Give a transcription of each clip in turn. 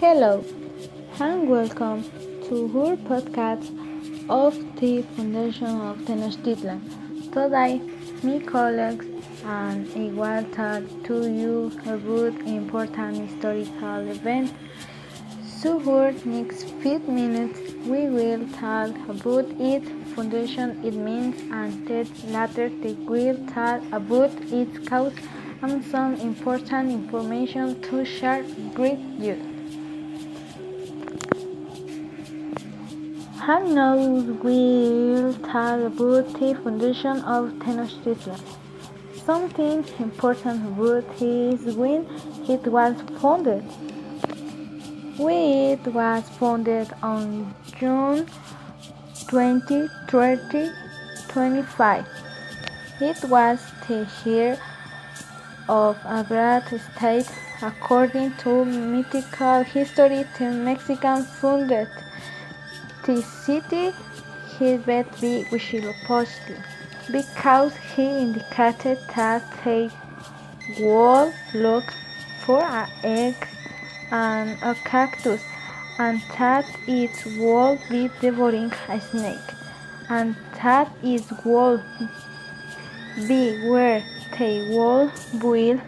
Hello and welcome to our podcast of the Foundation of Tenochtitlan. Today, my colleagues and I will talk to you about important historical event. So for next 5 minutes, we will talk about its foundation, its means, and then later we will talk about its cause and some important information to share with you. And now we'll talk about the foundation of Tenochtitlan. Something important about is when it was founded. It was founded on June 20, 25. It was the year of a great state. According to mythical history, the Mexicans founded the city. He bet be Huitzilopochtli because he indicated that they would look for an egg and a cactus, and that it would be devouring a snake, and that it would be where they would build.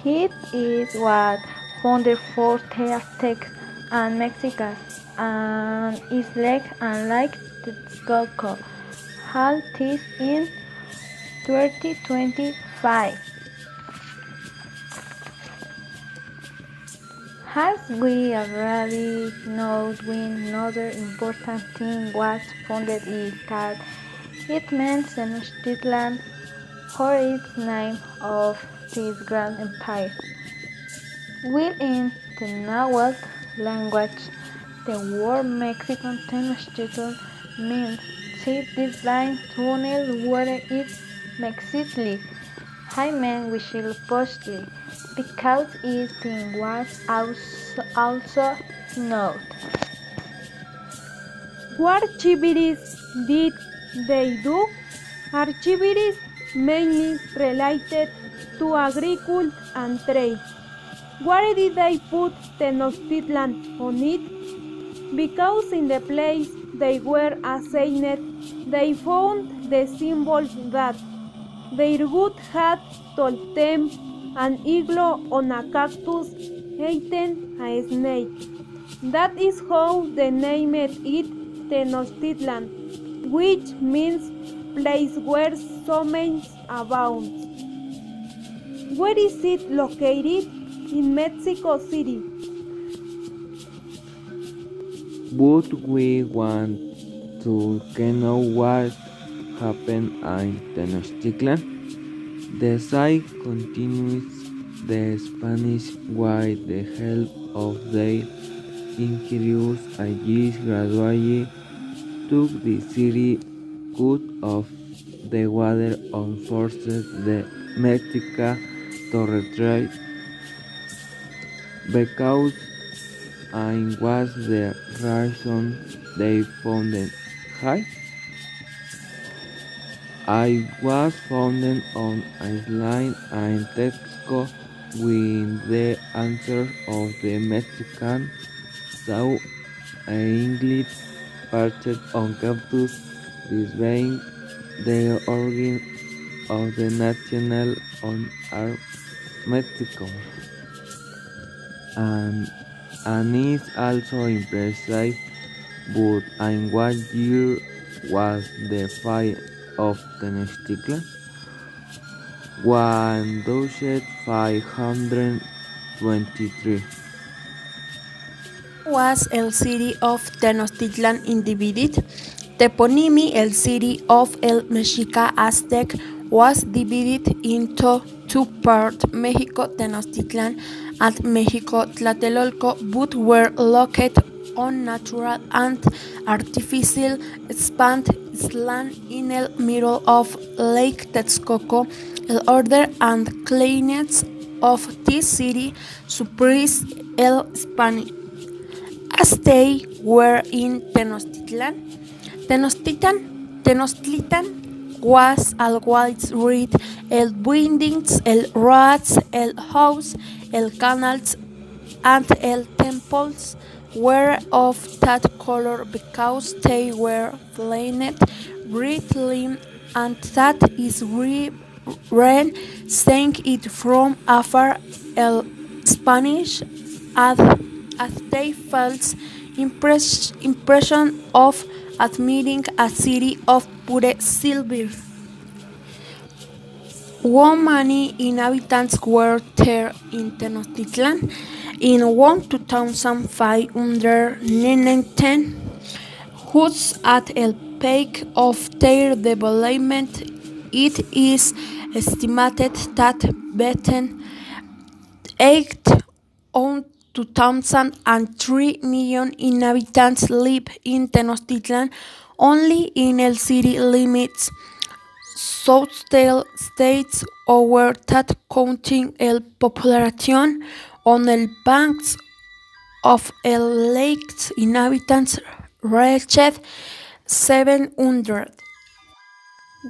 It is what founded for the Aztecs and Mexicans, and is like Texcoco. All this in 2025. As we already know, another important thing was founded is that it meant Tenochtitlan, or its name of this grand empire. Within the Nahuatl language, the word Mexican Tenochtitlan means the divine tunnel where it Mexitli. I mean Huitzilopochtli, because its thing was also known. What activities did they do? Activities mainly related to agriculture and trade. Why did they put Tenochtitlan on it? Because in the place they were assigned, they found the symbol that their god had told them an eagle on a cactus eaten a snake. That is how they named it Tenochtitlan, which means place where summons abound. Where is it located? In Mexico City. But we want to know what happened in Tenochtitlan. The site continues the Spanish with the help of their incurious allies gradually took the city out of the water and forced the Mexica to retreat because it was the reason they founded high. I was founded on Island and Texcoco with the answer of the Mexican saw Ingles perched on cactus, displaying the origin of the national on our Mexico. And is also imprecise, but in what year was the fire of Tenochtitlan? 1523. Was el city of Tenochtitlan divided? Toponymy el city of el Mexica Aztec was divided into two parts, Mexico Tenochtitlan and Mexico Tlatelolco, both were located on natural and artificial expand land in the middle of Lake Texcoco. The order and cleanliness of this city surprised el Spanish. As they were in Tenochtitlan was always read el buildings, el roads, el house, el canals, and the temples were of that color because they were flamed brightly, and that is rain sang it from afar. El Spanish as, as they felt impression of admiring a city of pure silver. How many inhabitants were there in Tenochtitlan? In 1519, whose at the peak of their development, it is estimated that between 8 on 2003 million inhabitants live in Tenochtitlan, only in el city limits. Southern states over that counting el population on el banks of el lake's inhabitants reached 700.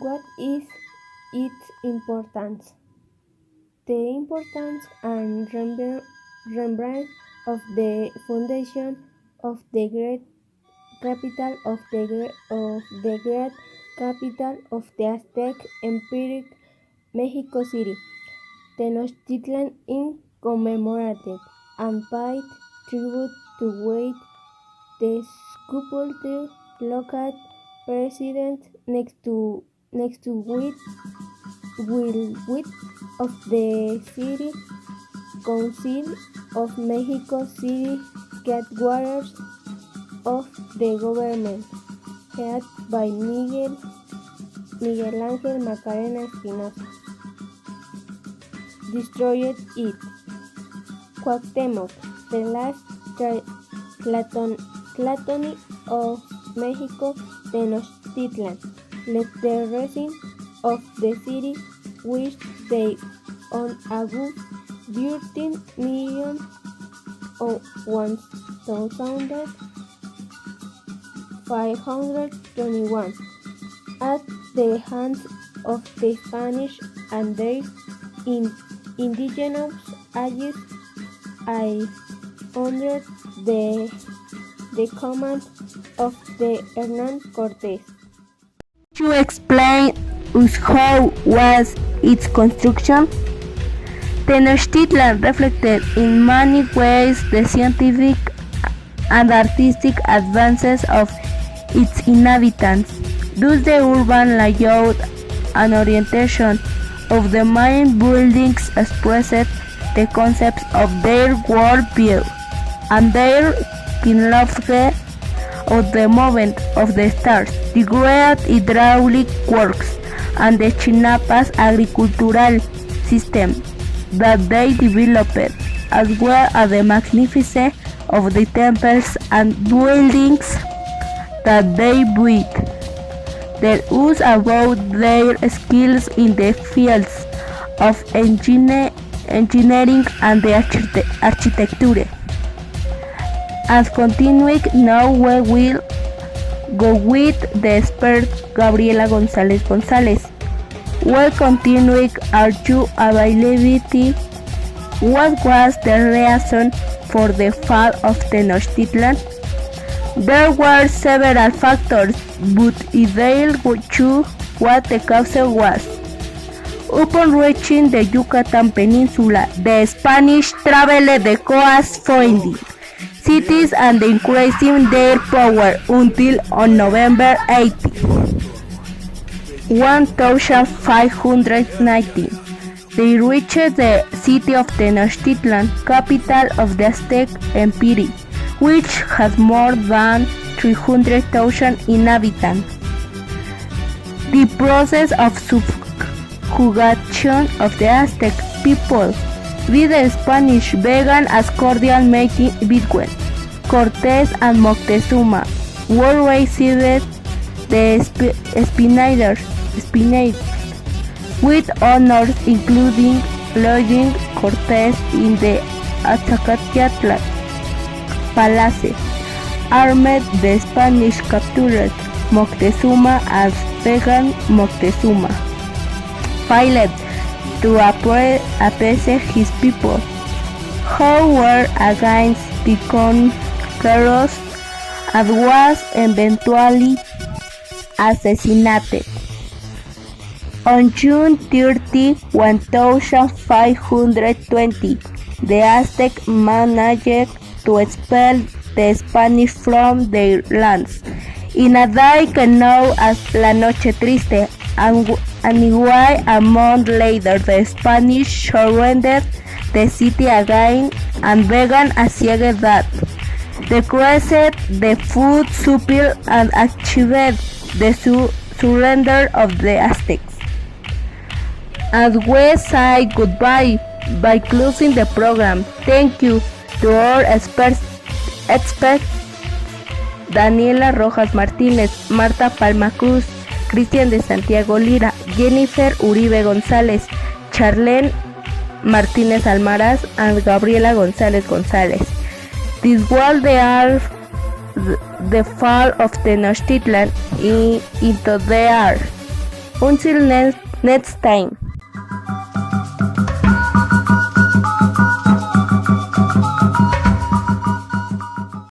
What is its importance? The importance and remembrance of the foundation of the great capital of the Aztec Empire, Mexico City. Tenochtitlan is commemorated and paid tribute to Wade, the sculptor local president next to Will of the City Council of Mexico City headquarters of the government, headed by Miguel Ángel Macarena Espinosa. Destroyed it. Cuauhtémoc, the last Tlatoni of Mexico Tenochtitlan, led the residents of the city, which they on August 13 million or 1,521 at the hands of the Spanish and their indigenous allies. Under the command of the Hernán Cortés. To explain us how was its construction, Tenochtitlan reflected in many ways the scientific and artistic advances of its inhabitants. Thus the urban layout and orientation of the main buildings expressed the concepts of their worldview and their philosophy of the movement of the stars, the great hydraulic works, and the Chinapas agricultural system that they developed, as well as the magnificence of the temples and buildings that they built. Tell us about their skills in the fields of engineering and the architecture. And continuing now we will go with the expert Gabriela González. Well, continuing, are you availability? What was the reason for the fall of Tenochtitlan? There were several factors, but ideal to what the cause was. Upon reaching the Yucatan Peninsula, the Spanish traveled the coast founding cities and increasing their power until on November 18, 1519, they reached the city of Tenochtitlan, capital of the Aztec Empire, which has more than 300,000 inhabitants. The process of subjugation of the Aztec people with the Spanish began as cordial meeting between Cortés and Moctezuma, were received the Spaniards with honors including lodging Cortés in the Aztecatl Palace. Armed, the Spanish captured Moctezuma as pagan Moctezuma failed to appease his people, who were against the conquerors and was eventually assassinated. On June 30, 1520, the Aztec managed to expel the Spanish from their lands in a day known as La Noche Triste, and a month later the Spanish surrendered the city again and began a siege that decreased the food supply and achieved the surrender of the Aztecs. And we say goodbye by closing the program. Thank you to our experts Daniela Rojas Martínez, Marta Palma Cruz, Cristian de Santiago Lira, Jennifer Uribe González, Charlene Martínez Almaraz, and Gabriela González González. This was the fall of Tenochtitlan into the earth. Until next time.